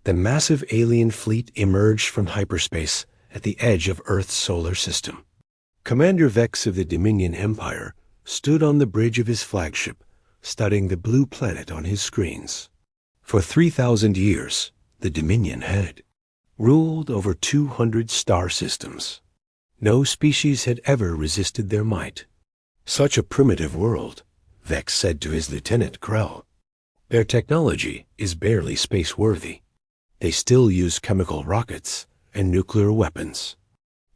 The massive alien fleet emerged from hyperspace at the edge of Earth's solar system. Commander Vex of the Dominion Empire stood on the bridge of his flagship, studying the blue planet on his screens. For 3,000 years, the Dominion had ruled over 200 star systems. No species had ever resisted their might. Such a primitive world, Vex said to his lieutenant Krell. Their technology is barely space-worthy. They still use chemical rockets and nuclear weapons.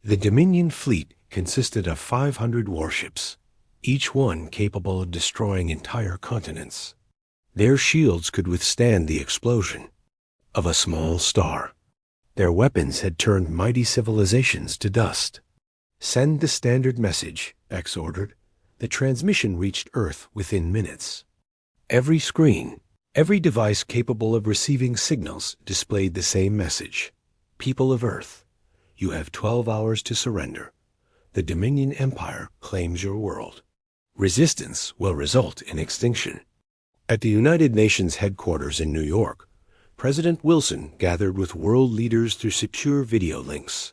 The Dominion fleet consisted of 500 warships, each one capable of destroying entire continents. Their shields could withstand the explosion of a small star. Their weapons had turned mighty civilizations to dust. Send the standard message, Vex ordered. The transmission reached Earth within minutes. Every screen, every device capable of receiving signals displayed the same message. People of Earth, you have 12 hours to surrender. The Dominion Empire claims your world. Resistance will result in extinction. At the United Nations headquarters in New York, President Wilson gathered with world leaders through secure video links.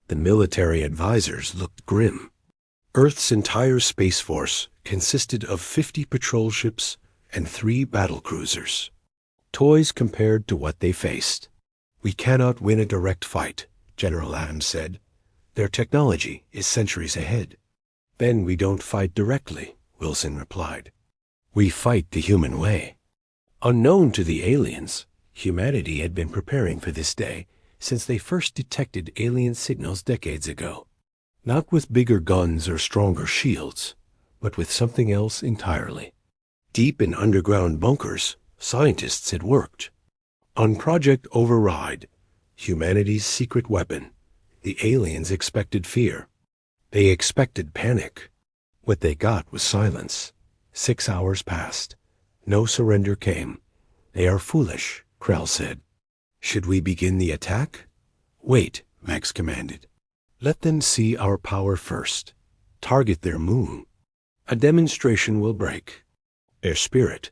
The military advisors looked grim. Earth's entire space force consisted of 50 patrol ships and 3 battle cruisers. Toys compared to what they faced. We cannot win a direct fight, General Adams said. Their technology is centuries ahead. Then we don't fight directly, Wilson replied. We fight the human way. Unknown to the aliens, humanity had been preparing for this day since they first detected alien signals decades ago. Not with bigger guns or stronger shields, but with something else entirely. Deep in underground bunkers, scientists had worked on Project Override, humanity's secret weapon. The aliens expected fear. They expected panic. What they got was silence. 6 hours passed. No surrender came. They are foolish, Krell said. Should we begin the attack? Wait, Vex commanded. Let them see our power first. Target their moon. A demonstration will break their spirit.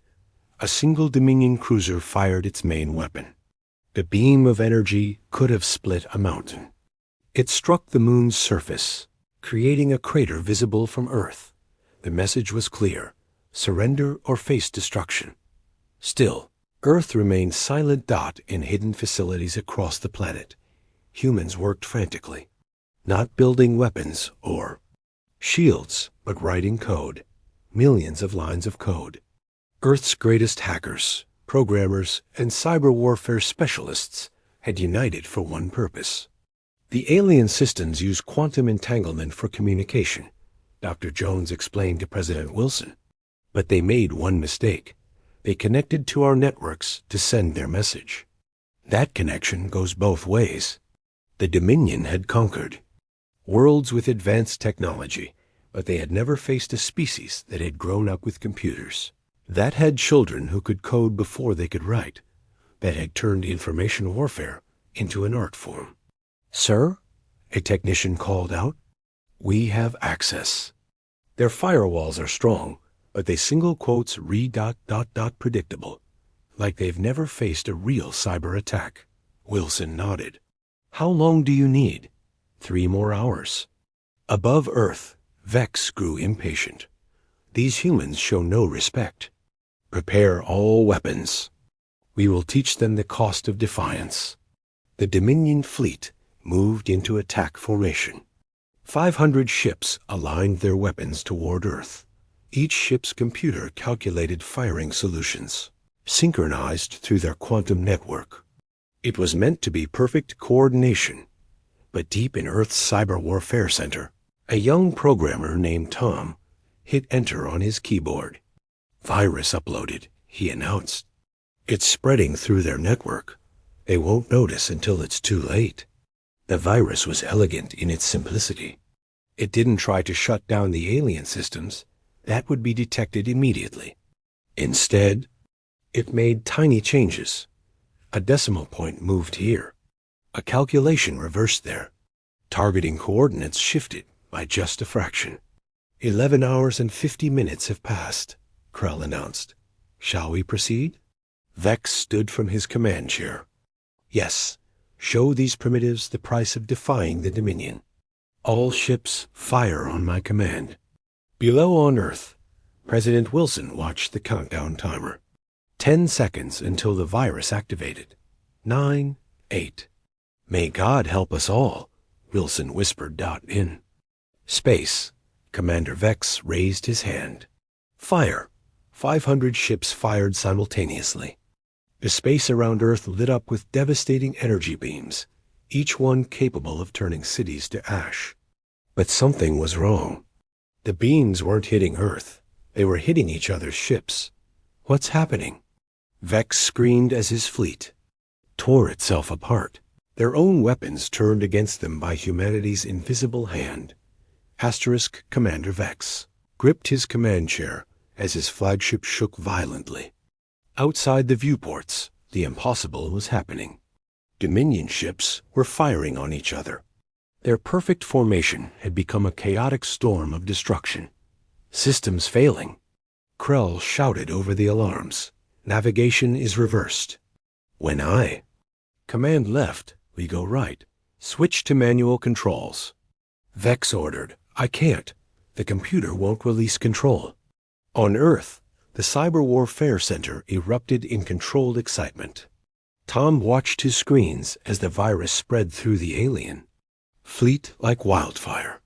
A single Dominion cruiser fired its main weapon. The beam of energy could have split a mountain. It struck the moon's surface, creating a crater visible from Earth. The message was clear: surrender or face destruction. Still, Earth remained silent dot in hidden facilities across the planet. Humans worked frantically, not building weapons or shields, but writing code. Millions of lines of code. Earth's greatest hackers, programmers, and cyber warfare specialists had united for one purpose. The alien systems use quantum entanglement for communication, Dr. Jones explained to President Wilson. But they made one mistake. They connected to our networks to send their message. That connection goes both ways. The Dominion had conquered worlds with advanced technology, but they had never faced a species that had grown up with computers, that had children who could code before they could write, that had turned information warfare into an art form. Sir, a technician called out, we have access. Their firewalls are strong, but they single quotes predictable, like they've never faced a real cyber attack. Wilson nodded. How long do you need? 3 more hours. Above Earth, Vex grew impatient. These humans show no respect. Prepare all weapons. We will teach them the cost of defiance. The Dominion fleet moved into attack formation. 500 ships aligned their weapons toward Earth. Each ship's computer calculated firing solutions, synchronized through their quantum network. It was meant to be perfect coordination. But deep in Earth's cyber warfare center, a young programmer named Tom hit enter on his keyboard. Virus uploaded, he announced. It's spreading through their network. They won't notice until it's too late. The virus was elegant in its simplicity. It didn't try to shut down the alien systems. That would be detected immediately. Instead, it made tiny changes. A decimal point moved here. A calculation reversed there. Targeting coordinates shifted by just a fraction. 11 hours and 50 minutes have passed, Krell announced. Shall we proceed? Vex stood from his command chair. Yes, show these primitives the price of defying the Dominion. All ships fire on my command. Below on Earth, President Wilson watched the countdown timer. 10 seconds until the virus activated. 9, 8. May God help us all, Wilson whispered in. Space. Commander Vex raised his hand. Fire. 500 ships fired simultaneously. The space around Earth lit up with devastating energy beams, each one capable of turning cities to ash. But something was wrong. The beams weren't hitting Earth. They were hitting each other's ships. What's happening? Vex screamed as his fleet tore itself apart, their own weapons turned against them by humanity's invisible hand. Commander Vex gripped his command chair as his flagship shook violently. Outside the viewports, the impossible was happening. Dominion ships were firing on each other. Their perfect formation had become a chaotic storm of destruction. Systems failing. Krell shouted over the alarms. Navigation is reversed. Command left, we go right. Switch to manual controls. Vex ordered. I can't. The computer won't release control. On Earth, the Cyber Warfare Center erupted in controlled excitement. Tom watched his screens as the virus spread through the alien fleet like wildfire.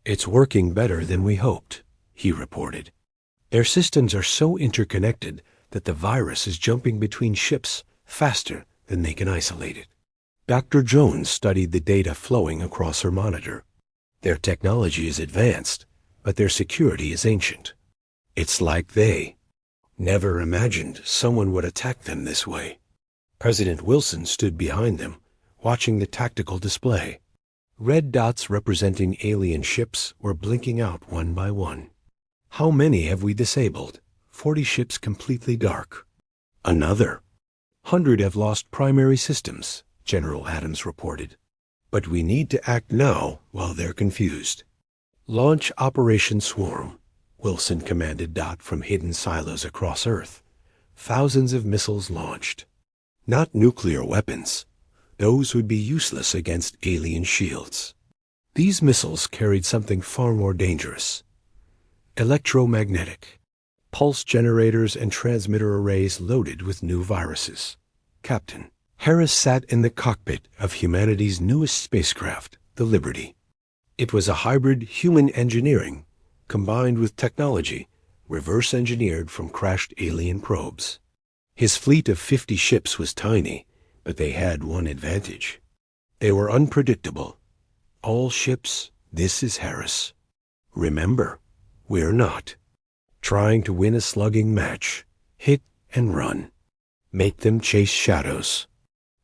It's working better than we hoped, he reported. Their systems are so interconnected that the virus is jumping between ships faster than they can isolate it. Dr. Jones studied the data flowing across her monitor. Their technology is advanced, but their security is ancient. It's like they never imagined someone would attack them this way. President Wilson stood behind them, watching the tactical display. Red dots representing alien ships were blinking out one by one. How many have we disabled? 40 ships completely dark. Another 100 have lost primary systems, General Adams reported. But we need to act now while they're confused. Launch Operation Swarm, Wilson commanded from hidden silos across Earth. Thousands of missiles launched. Not nuclear weapons. Those would be useless against alien shields. These missiles carried something far more dangerous. Electromagnetic. Pulse generators and transmitter arrays loaded with new viruses. Captain Harris sat in the cockpit of humanity's newest spacecraft, the Liberty. It was a hybrid human engineering combined with technology reverse engineered from crashed alien probes. His fleet of 50 ships was tiny, but they had one advantage. They were unpredictable. All ships, this is Harris. Remember, we're not. Trying to win a slugging match. Hit and run. Make them chase shadows.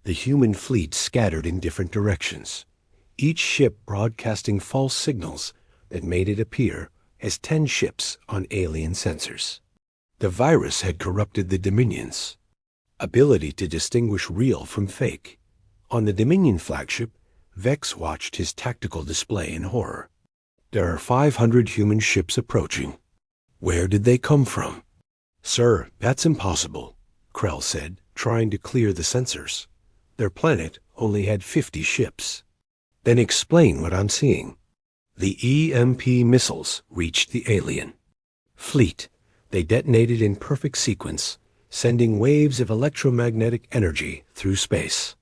The human fleet scattered in different directions, each ship broadcasting false signals that made it appear as 10 ships on alien sensors. The virus had corrupted the Dominion's ability to distinguish real from fake. On the Dominion flagship, Vex watched his tactical display in horror. There are 500 human ships approaching. Where did they come from? Sir, that's impossible, Krell said, trying to clear the sensors. Their planet only had 50 ships. Then explain what I'm seeing. The EMP missiles reached the alien fleet. They detonated in perfect sequence, sending waves of electromagnetic energy through space.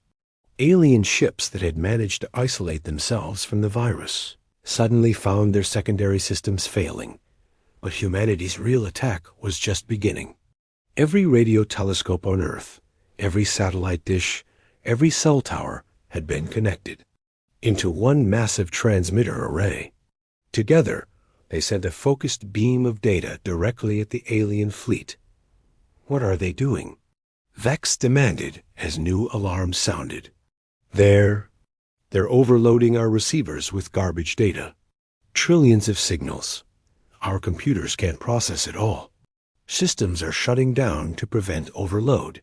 Alien ships that had managed to isolate themselves from the virus suddenly found their secondary systems failing. But humanity's real attack was just beginning. Every radio telescope on Earth, every satellite dish, every cell tower had been connected into one massive transmitter array. Together, they sent a focused beam of data directly at the alien fleet. What are they doing? Vex demanded as new alarms sounded. They're overloading our receivers with garbage data. Trillions of signals. Our computers can't process it all. Systems are shutting down to prevent overload.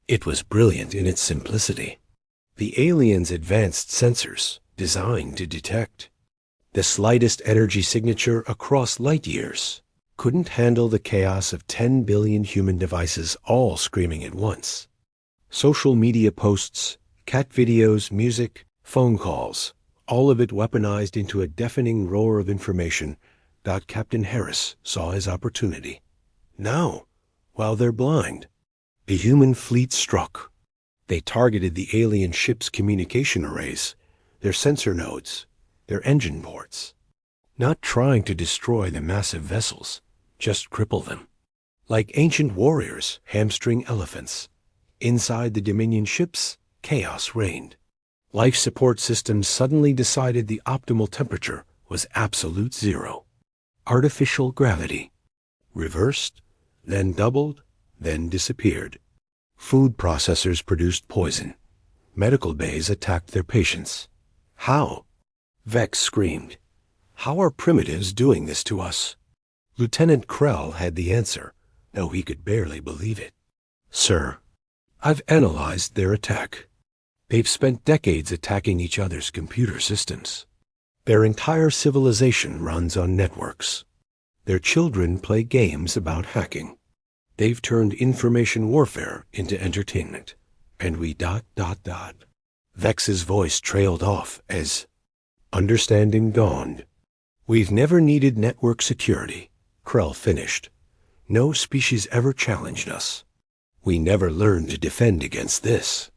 It was brilliant in its simplicity. The aliens' advanced sensors, designed to detect the slightest energy signature across light years, couldn't handle the chaos of 10 billion human devices all screaming at once. Social media posts, Cat videos, music, phone calls, all of it weaponized into a deafening roar of information. Captain Harris saw his opportunity. Now, while they're blind, the human fleet struck. They targeted the alien ship's communication arrays, their sensor nodes, their engine ports. Not trying to destroy the massive vessels, just cripple them. Like ancient warriors hamstring elephants. Inside the Dominion ships, chaos reigned. Life support systems suddenly decided the optimal temperature was absolute zero. Artificial gravity. Reversed, then doubled, then disappeared. Food processors produced poison. Medical bays attacked their patients. How? Vex screamed. How are primitives doing this to us? Lieutenant Krell had the answer, though he could barely believe it. Sir, I've analyzed their attack. They've spent decades attacking each other's computer systems. Their entire civilization runs on networks. Their children play games about hacking. They've turned information warfare into entertainment. And we ... Vex's voice trailed off as understanding dawned. We've never needed network security, Krell finished. No species ever challenged us. We never learned to defend against this.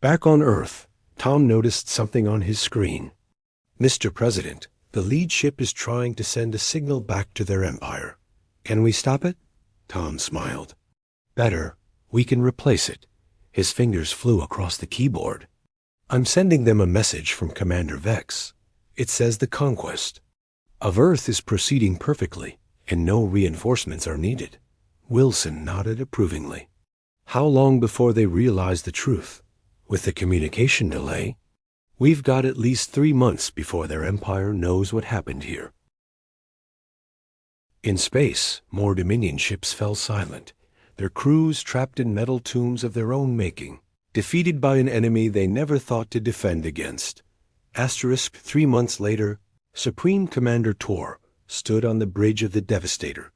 Back on Earth, Tom noticed something on his screen. Mr. President, the lead ship is trying to send a signal back to their empire. Can we stop it? Tom smiled. Better, we can replace it. His fingers flew across the keyboard. I'm sending them a message from Commander Vex. It says the conquest of Earth is proceeding perfectly, and no reinforcements are needed. Wilson nodded approvingly. How long before they realize the truth? With the communication delay, we've got at least 3 months before their empire knows what happened here. In space, more Dominion ships fell silent, their crews trapped in metal tombs of their own making, defeated by an enemy they never thought to defend against. 3 months later, Supreme Commander Tor stood on the bridge of the Devastator,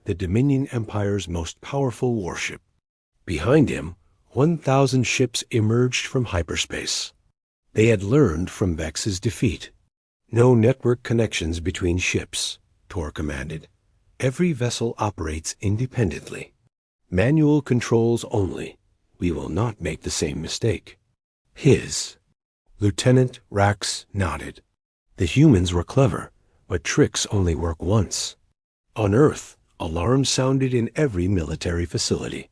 the Dominion Empire's most powerful warship. Behind him, 1,000 ships emerged from hyperspace. They had learned from Vex's defeat. No network connections between ships, Tor commanded. Every vessel operates independently. Manual controls only. We will not make the same mistake. Lieutenant Rax nodded. The humans were clever, but tricks only work once. On Earth, alarms sounded in every military facility.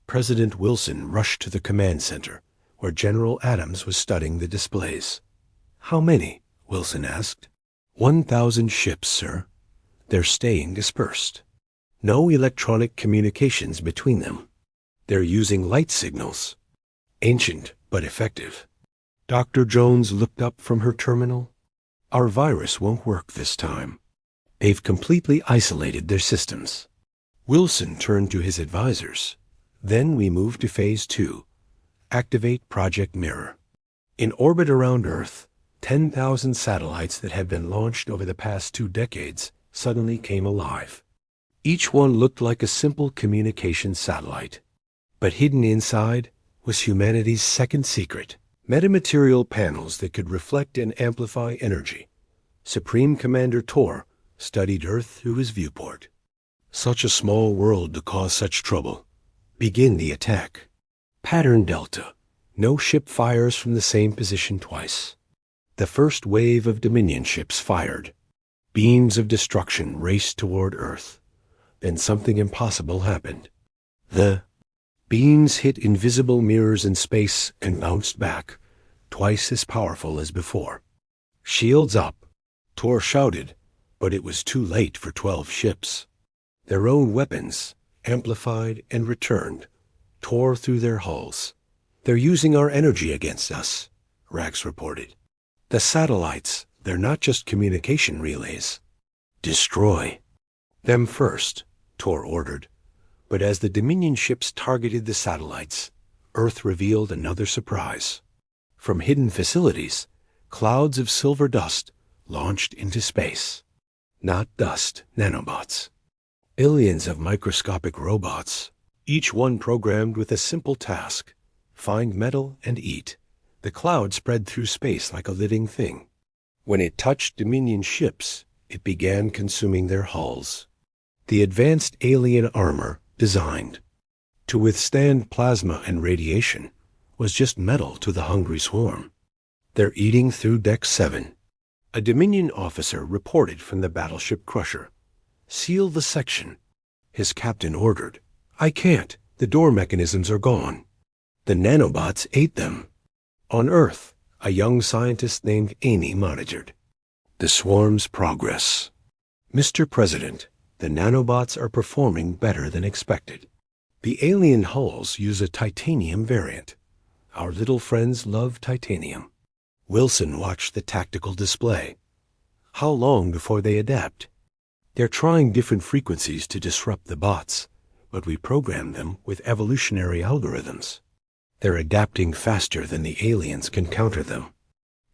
President Wilson rushed to the command center, where General Adams was studying the displays. How many? Wilson asked. 1,000 ships, sir. They're staying dispersed. No electronic communications between them. They're using light signals. Ancient, but effective. Dr. Jones looked up from her terminal. Our virus won't work this time. They've completely isolated their systems. Wilson turned to his advisors. Then we moved to Phase 2. Activate Project Mirror. In orbit around Earth, 10,000 satellites that had been launched over the past 2 decades suddenly came alive. Each one looked like a simple communication satellite. But hidden inside was humanity's second secret. Metamaterial panels that could reflect and amplify energy. Supreme Commander Tor studied Earth through his viewport. Such a small world to cause such trouble. Begin the attack. Pattern Delta. No ship fires from the same position twice. The first wave of Dominion ships fired. Beams of destruction raced toward Earth. Then something impossible happened. The beams hit invisible mirrors in space and bounced back, twice as powerful as before. Shields up, Tor shouted, but it was too late for 12 ships. Their own weapons, amplified and returned, tore through their hulls. They're using our energy against us, Rax reported. The satellites, they're not just communication relays. Destroy them first, Tor ordered. But as the Dominion ships targeted the satellites, Earth revealed another surprise. From hidden facilities, clouds of silver dust launched into space. Not dust, nanobots. Billions of microscopic robots, each one programmed with a simple task: find metal and eat, The cloud spread through space like a living thing. When it touched Dominion ships, it began consuming their hulls. The advanced alien armor, designed to withstand plasma and radiation, was just metal to the hungry swarm. They're eating through Deck 7. A Dominion officer reported from the battleship Crusher. Seal the section. His captain ordered. I can't. The door mechanisms are gone. The nanobots ate them. On Earth, a young scientist named Amy monitored the swarm's progress. Mr. President, the nanobots are performing better than expected. The alien hulls use a titanium variant. Our little friends love titanium. Wilson watched the tactical display. How long before they adapt? They're trying different frequencies to disrupt the bots, but we programmed them with evolutionary algorithms. They're adapting faster than the aliens can counter them.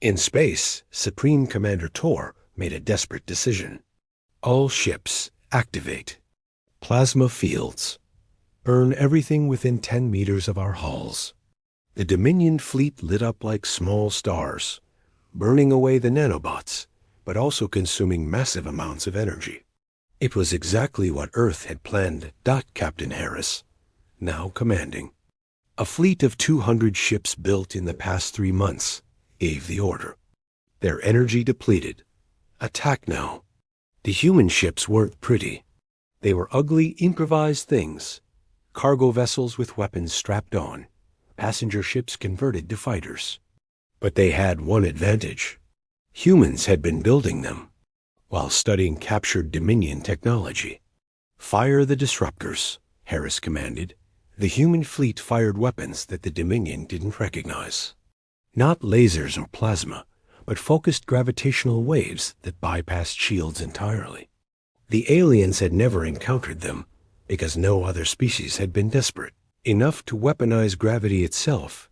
In space, Supreme Commander Tor made a desperate decision. All ships, activate. Plasma fields. Burn everything within 10 meters of our hulls. The Dominion fleet lit up like small stars, burning away the nanobots, but also consuming massive amounts of energy. It was exactly what Earth had planned. Captain Harris, now commanding a fleet of 200 ships built in the past 3 months, gave the order. Their energy depleted. Attack now. The human ships weren't pretty. They were ugly, improvised things. Cargo vessels with weapons strapped on. Passenger ships converted to fighters. But they had one advantage. Humans had been building them while studying captured Dominion technology. Fire the disruptors, Harris commanded. The human fleet fired weapons that the Dominion didn't recognize. Not lasers or plasma, but focused gravitational waves that bypassed shields entirely. The aliens had never encountered them because no other species had been desperate enough to weaponize gravity itself.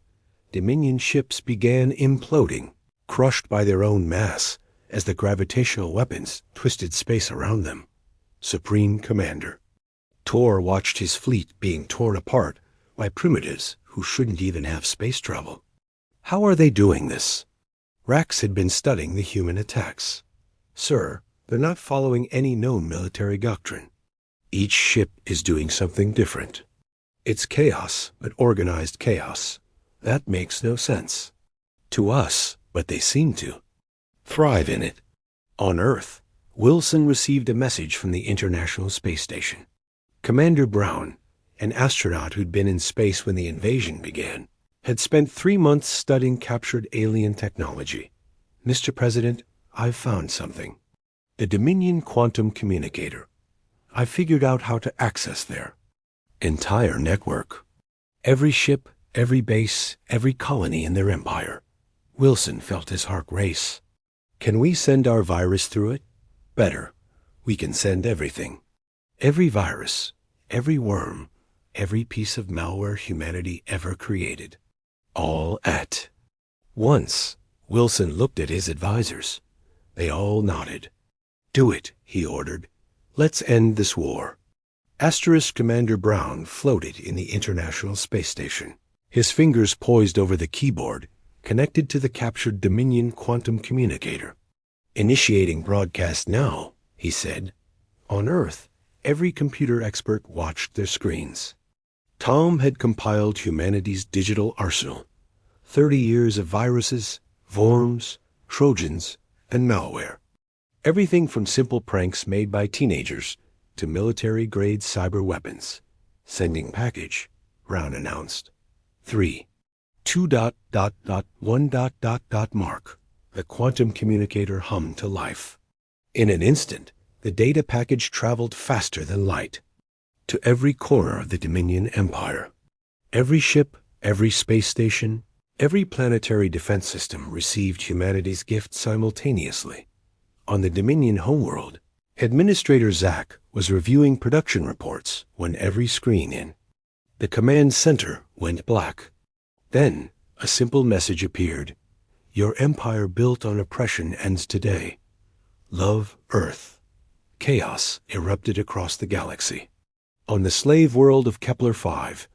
Dominion ships began imploding, crushed by their own mass as the gravitational weapons twisted space around them. Supreme Commander Tor watched his fleet being torn apart by primitives who shouldn't even have space travel. How are they doing this? Rax had been studying the human attacks. Sir, they're not following any known military doctrine. Each ship is doing something different. It's chaos, but organized chaos. That makes no sense to us, but they seem to thrive in it. On Earth, Wilson received a message from the International Space Station. Commander Brown, an astronaut who'd been in space when the invasion began, had spent 3 months studying captured alien technology. Mr. President, I've found something. The Dominion quantum communicator. I figured out how to access their entire network. Every ship, every base, every colony in their empire. Wilson felt his heart race. Can we send our virus through it? Better. We can send everything. Every virus, every worm, every piece of malware humanity ever created. All at once. Wilson looked at his advisors. They all nodded. Do it, he ordered. Let's end this war. Commander Brown floated in the International Space Station, his fingers poised over the keyboard, connected to the captured Dominion quantum communicator. Initiating broadcast now, he said. On Earth, every computer expert watched their screens. Tom had compiled humanity's digital arsenal. 30 years of viruses, worms, Trojans, and malware. Everything from simple pranks made by teenagers to military-grade cyber weapons. Sending package, Brown announced. 3. 2.1. Mark. The quantum communicator hummed to life. In an instant, the data package traveled faster than light to every corner of the Dominion Empire. Every ship, every space station, every planetary defense system received humanity's gift simultaneously. On the Dominion homeworld, Administrator Zack was reviewing production reports when every screen in the command center went black. Then a simple message appeared. Your empire built on oppression ends today. Love, Earth. Chaos erupted across the galaxy. On the slave world of Kepler 5,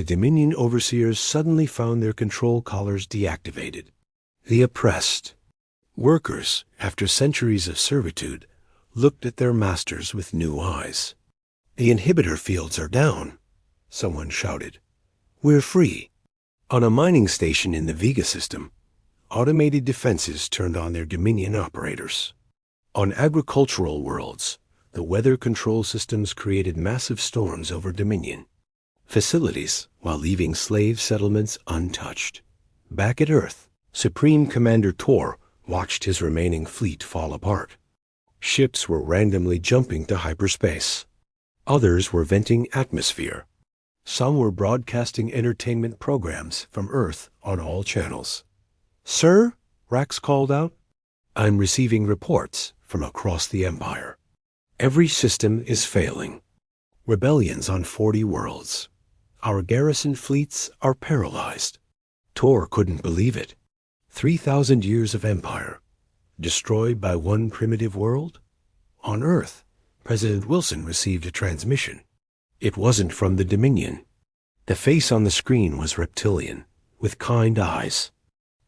the Dominion overseers suddenly found their control collars deactivated. The oppressed workers, after centuries of servitude, looked at their masters with new eyes. "The inhibitor fields are down," someone shouted. "We're free." On a mining station in the Vega system, automated defenses turned on their Dominion operators. On agricultural worlds, the weather control systems created massive storms over Dominion facilities while leaving slave settlements untouched. Back at Earth, Supreme Commander Tor watched his remaining fleet fall apart. Ships were randomly jumping to hyperspace. Others were venting atmosphere. Some were broadcasting entertainment programs from Earth on all channels. "Sir?" Rax called out. "I'm receiving reports from across the Empire. Every system is failing. Rebellions on 40 worlds. Our garrison fleets are paralyzed." Tor couldn't believe it. 3,000 years of empire, destroyed by one primitive world? On Earth, President Wilson received a transmission. It wasn't from the Dominion. The face on the screen was reptilian, with kind eyes.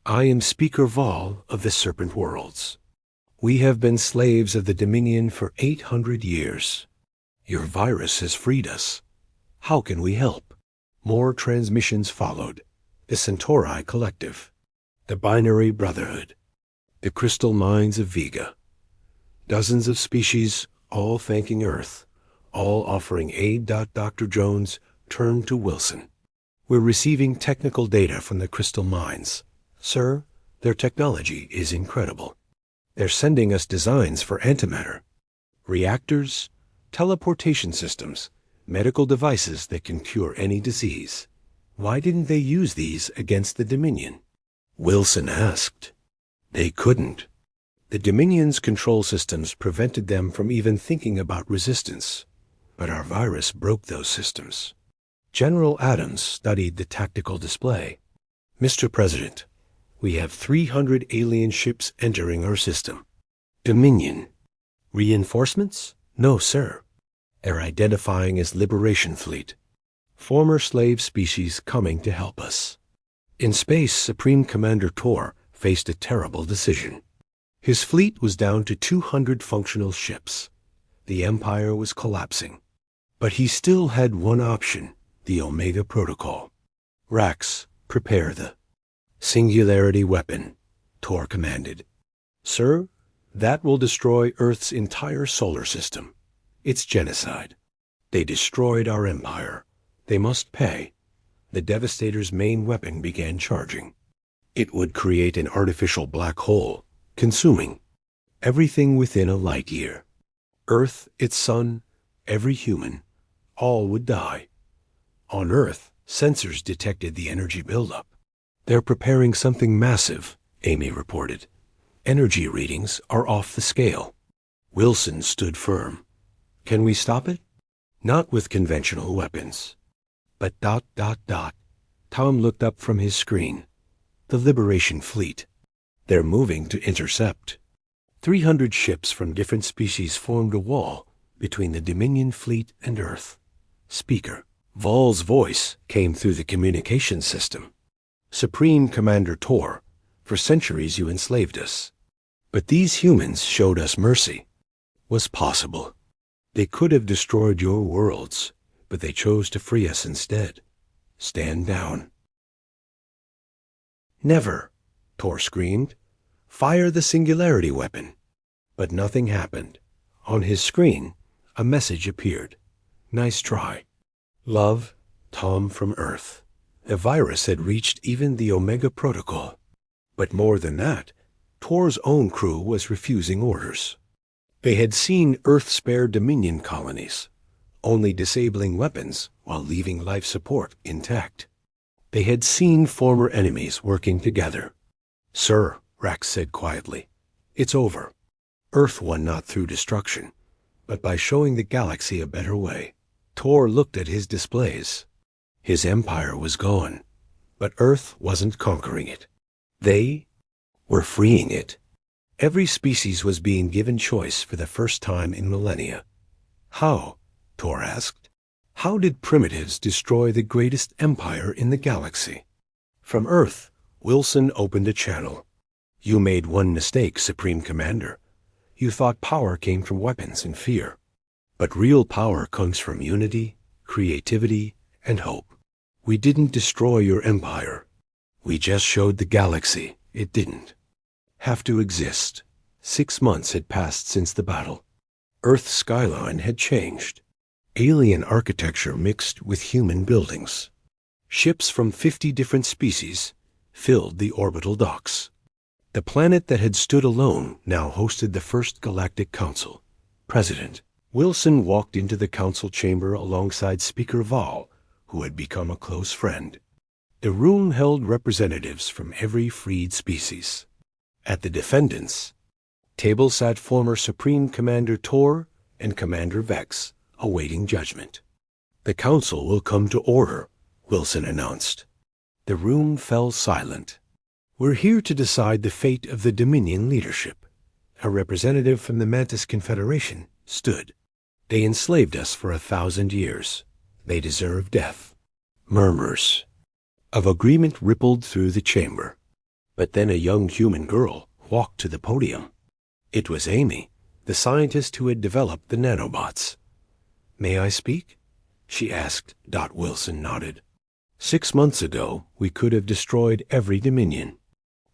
"I am Speaker Vol of the Serpent Worlds. We have been slaves of the Dominion for 800 years. Your virus has freed us. How can we help?" More transmissions followed. The Centauri Collective, the Binary Brotherhood, the Crystal Mines of Vega. Dozens of species, all thanking Earth, all offering aid. Dr. Jones turned to Wilson. "We're receiving technical data from the Crystal Mines. Sir, their technology is incredible. They're sending us designs for antimatter, reactors, teleportation systems, medical devices that can cure any disease. Why didn't they use these against the Dominion?" Wilson asked. "They couldn't. The Dominion's control systems prevented them from even thinking about resistance. But our virus broke those systems." General Adams studied the tactical display. "Mr. President, we have 300 alien ships entering our system." "Dominion. Reinforcements?" "No, sir. They're identifying as Liberation Fleet. Former slave species coming to help us." In space, Supreme Commander Tor faced a terrible decision. His fleet was down to 200 functional ships. The Empire was collapsing. But he still had one option, the Omega Protocol. "Rax, prepare the singularity weapon," Tor commanded. "Sir, that will destroy Earth's entire solar system. It's genocide. They destroyed our empire. They must pay." The Devastator's main weapon began charging. It would create an artificial black hole, consuming everything within a light year. Earth, its sun, every human, all would die. On Earth, sensors detected the energy buildup. "They're preparing something massive," Amy reported. "Energy readings are off the scale." Wilson stood firm. "Can we stop it?" "Not with conventional weapons." But ... Tom looked up from his screen. "The Liberation Fleet. They're moving to intercept." 300 ships from different species formed a wall between the Dominion fleet and Earth. Speaker Vol's voice came through the communication system. "Supreme Commander Tor, for centuries you enslaved us. But these humans showed us mercy. Was possible. They could have destroyed your worlds, but they chose to free us instead. Stand down." "Never," Tor screamed. "Fire the singularity weapon." But nothing happened. On his screen, a message appeared. "Nice try. Love, Tom from Earth." The virus had reached even the Omega Protocol. But more than that, Tor's own crew was refusing orders. They had seen Earth-spared Dominion colonies, only disabling weapons while leaving life support intact. They had seen former enemies working together. "Sir," Rax said quietly, "it's over. Earth won not through destruction, but by showing the galaxy a better way." Tor looked at his displays. His empire was gone, but Earth wasn't conquering it. They were freeing it. Every species was being given choice for the first time in millennia. "How?" Tor asked. How did primitives destroy the greatest empire in the galaxy? From Earth, Wilson opened a channel. You made one mistake, Supreme Commander. You thought power came from weapons and fear. But real power comes from unity, creativity, and hope. We didn't destroy your empire. We just showed the galaxy it didn't have to exist. 6 months had passed since the battle. Earth's skyline had changed. Alien architecture mixed with human buildings. Ships from 50 different species filled the orbital docks. The planet that had stood alone now hosted the first Galactic Council. President Wilson walked into the council chamber alongside Speaker Val, who had become a close friend. The room held representatives from every freed species. At the defendants' table sat former Supreme Commander Tor and Commander Vex, awaiting judgment. The council will come to order, Wilson announced. The room fell silent. We're here to decide the fate of the Dominion leadership. A representative from the Mantis Confederation stood. They enslaved us for 1,000 years. They deserve death. Murmurs of agreement rippled through the chamber. But then a young human girl walked to the podium. It was Amy, the scientist who had developed the nanobots. May I speak? She asked. Wilson nodded. 6 months ago, we could have destroyed every Dominion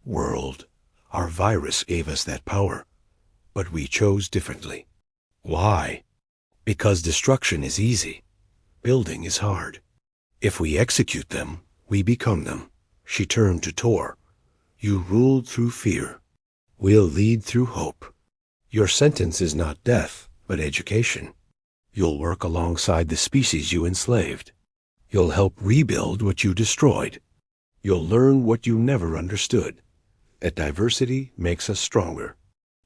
world. Our virus gave us that power, but we chose differently. Why? Because destruction is easy. Building is hard. If we execute them, we become them. She turned to Tor. You ruled through fear. We'll lead through hope. Your sentence is not death, but education. You'll work alongside the species you enslaved. You'll help rebuild what you destroyed. You'll learn what you never understood. That diversity makes us stronger.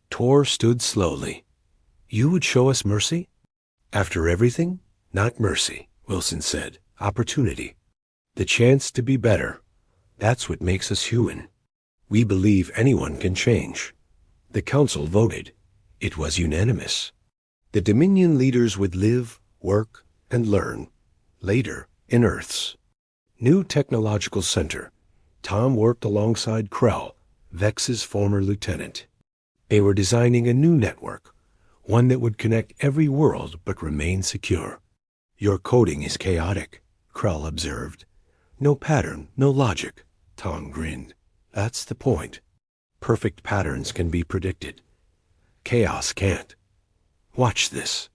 Tor stood slowly. You would show us mercy? After everything? Not mercy, Wilson said. Opportunity. The chance to be better. That's what makes us human. We believe anyone can change. The council voted. It was unanimous. The Dominion leaders would live, work, and learn. Later, in Earth's new technological center, Tom worked alongside Krell, Vex's former lieutenant. They were designing a new network, one that would connect every world but remain secure. Your coding is chaotic, Krell observed. No pattern, no logic, Tom grinned. That's the point. Perfect patterns can be predicted. Chaos can't. Watch this.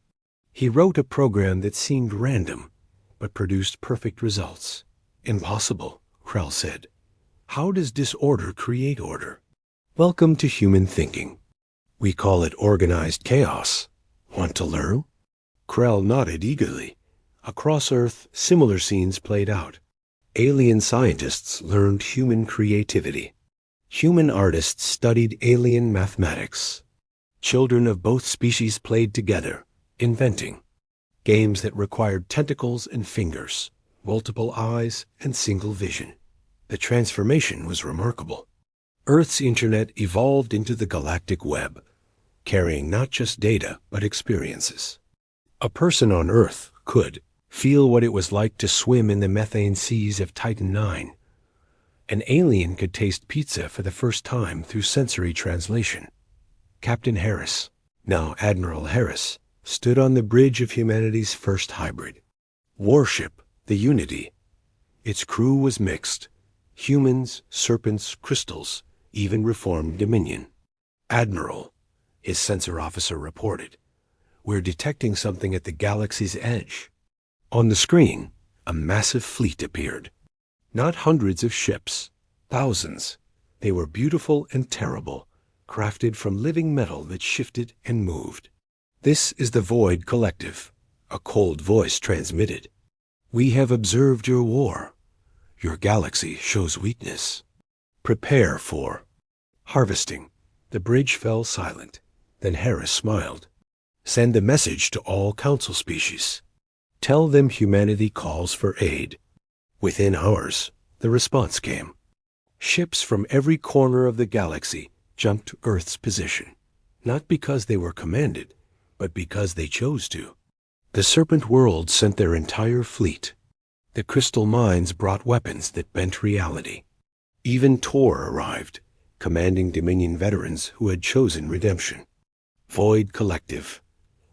He wrote a program that seemed random, but produced perfect results. Impossible, Krell said. How does disorder create order? Welcome to human thinking. We call it organized chaos. Want to learn? Krell nodded eagerly. Across Earth, similar scenes played out. Alien scientists learned human creativity. Human artists studied alien mathematics. Children of both species played together, inventing games that required tentacles and fingers, multiple eyes, and single vision. The transformation was remarkable. Earth's internet evolved into the galactic web, carrying not just data, but experiences. A person on Earth could feel what it was like to swim in the methane seas of Titan IX. An alien could taste pizza for the first time through sensory translation. Captain Harris, now Admiral Harris, stood on the bridge of humanity's first hybrid warship, the Unity. Its crew was mixed. Humans, serpents, crystals, even reformed Dominion. Admiral, his sensor officer reported, we're detecting something at the galaxy's edge. On the screen, a massive fleet appeared. Not hundreds of ships, thousands. They were beautiful and terrible, crafted from living metal that shifted and moved. This is the Void Collective, a cold voice transmitted. We have observed your war. Your galaxy shows weakness. Prepare for harvesting. The bridge fell silent. Then Harris smiled. Send a message to all council species. Tell them humanity calls for aid. Within hours, the response came. Ships from every corner of the galaxy jumped to Earth's position, not because they were commanded, but because they chose to. The Serpent World sent their entire fleet. The Crystal Mines brought weapons that bent reality. Even Tor arrived, commanding Dominion veterans who had chosen redemption. Void Collective.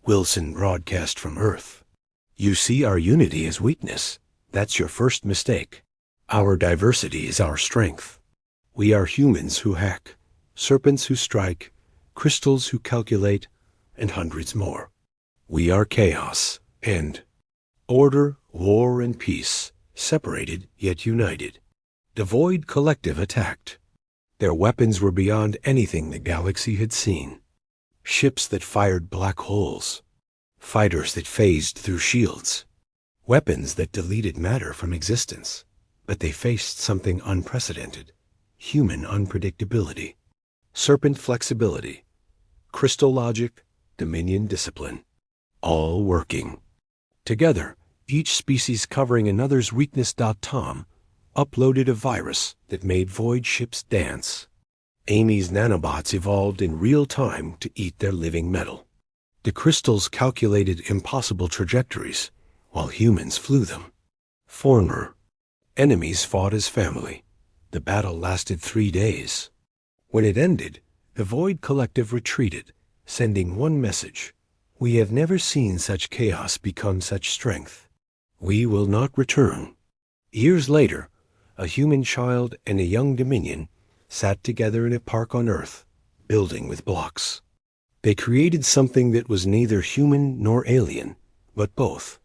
Wilson broadcast from Earth. You see our unity as weakness. That's your first mistake. Our diversity is our strength. We are humans who hack, serpents who strike, crystals who calculate, and hundreds more. We are chaos and order, war, and peace, separated yet united. The Void Collective attacked. Their weapons were beyond anything the galaxy had seen. Ships that fired black holes, fighters that phased through shields, weapons that deleted matter from existence. But they faced something unprecedented: human unpredictability, serpent flexibility, crystal logic, Dominion discipline, all working together, each species covering another's weakness. Tom uploaded a virus that made void ships dance. Amy's nanobots evolved in real time to eat their living metal. The crystals calculated impossible trajectories, while humans flew them. Former enemies fought as family. The battle lasted 3 days. When it ended, the Void Collective retreated, sending one message: we have never seen such chaos become such strength. We will not return. Years later, a human child and a young Dominion sat together in a park on Earth, building with blocks. They created something that was neither human nor alien, but both.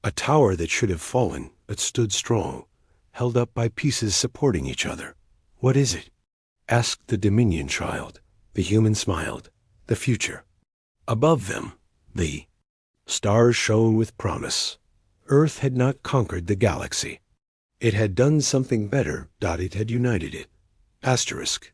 A tower that should have fallen, but stood strong, held up by pieces supporting each other. What is it? Asked the Dominion child. The human smiled. The future. Above them, the stars shone with promise. Earth had not conquered the galaxy. It had done something better. It had united it. Asterisk.